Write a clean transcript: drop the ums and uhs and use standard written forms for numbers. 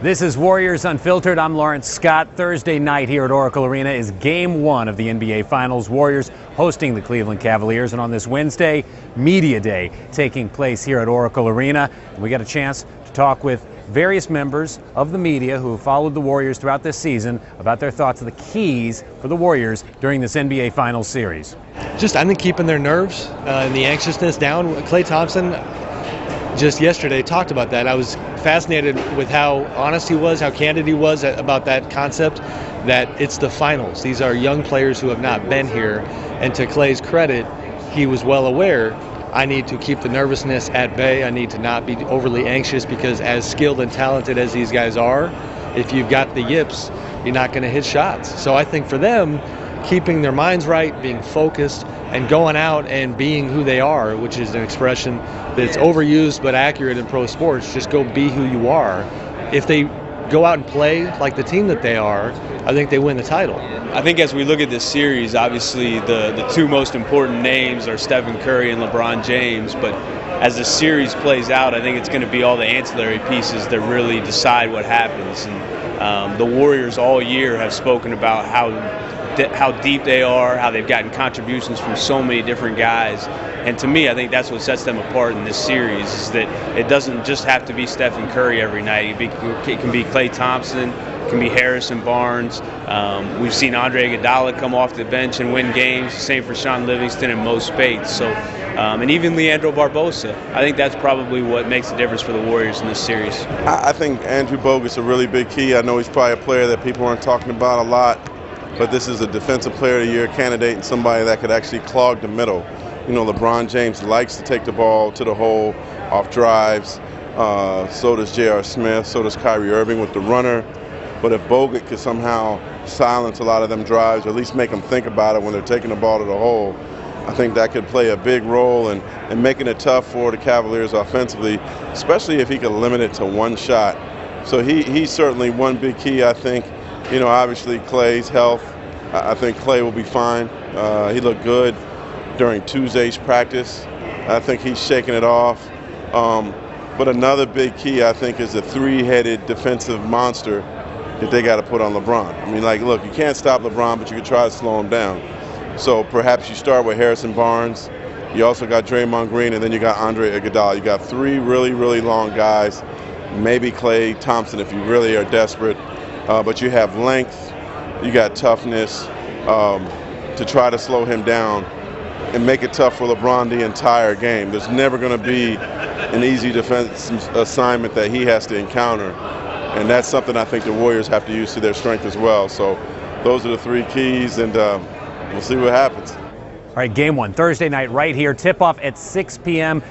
This is Warriors Unfiltered. I'm Lawrence Scott. Thursday night here at Oracle Arena is Game 1 of the NBA Finals. Warriors hosting the Cleveland Cavaliers. And on this Wednesday, Media Day taking place here at Oracle Arena. And we got a chance to talk with various members of the media who have followed the Warriors throughout this season about their thoughts of the keys for the Warriors during this NBA Finals series. I think keeping their nerves and the anxiousness down. Klay Thompson just yesterday talked about that. I was fascinated with how honest he was, how candid he was about that concept, that it's the finals. These are young players who have not been here, and to Klay's credit, he was well aware, I need to keep the nervousness at bay. I need to not be overly anxious, because as skilled and talented as these guys are, if you've got the yips, you're not going to hit shots. So I think for them, keeping their minds right, being focused, and going out and being who they are, which is an expression that's overused but accurate in pro sports. Just go be who you are. If they go out and play like the team that they are, I think they win the title. I think as we look at this series, obviously the two most important names are Stephen Curry and LeBron James, but as the series plays out, I think it's going to be all the ancillary pieces that really decide what happens. And the Warriors all year have spoken about how deep they are, how they've gotten contributions from so many different guys. And to me, I think that's what sets them apart in this series, is that it doesn't just have to be Stephen Curry every night. It can be Klay Thompson, it can be Harrison Barnes. We've seen Andre Iguodala come off the bench and win games. Same for Sean Livingston and Mo Spates. So, and even Leandro Barbosa. I think that's probably what makes the difference for the Warriors in this series. I think Andrew Bogut's a really big key. I know he's probably a player that people aren't talking about a lot, but this is a Defensive Player of the Year candidate and somebody that could actually clog the middle. You know, LeBron James likes to take the ball to the hole off drives. So does J.R. Smith. So does Kyrie Irving with the runner. But if Bogut could somehow silence a lot of them drives, or at least make them think about it when they're taking the ball to the hole, I think that could play a big role in making it tough for the Cavaliers offensively, especially if he could limit it to one shot. So he's certainly one big key, I think. You know, obviously Klay's health. I think Klay will be fine. He looked good during Tuesday's practice. I think he's shaking it off. But another big key, I think, is the three-headed defensive monster that they got to put on LeBron. I mean, like, look, you can't stop LeBron, but you can try to slow him down. So perhaps you start with Harrison Barnes. You also got Draymond Green, and then you got Andre Iguodala. You got three really, really long guys. Maybe Klay Thompson if you really are desperate. But you have length, you got toughness to try to slow him down and make it tough for LeBron the entire game. There's never going to be an easy defense assignment that he has to encounter. And that's something I think the Warriors have to use to their strength as well. So those are the three keys, and we'll see what happens. All right, Game 1, Thursday night right here. Tip-off at 6 p.m.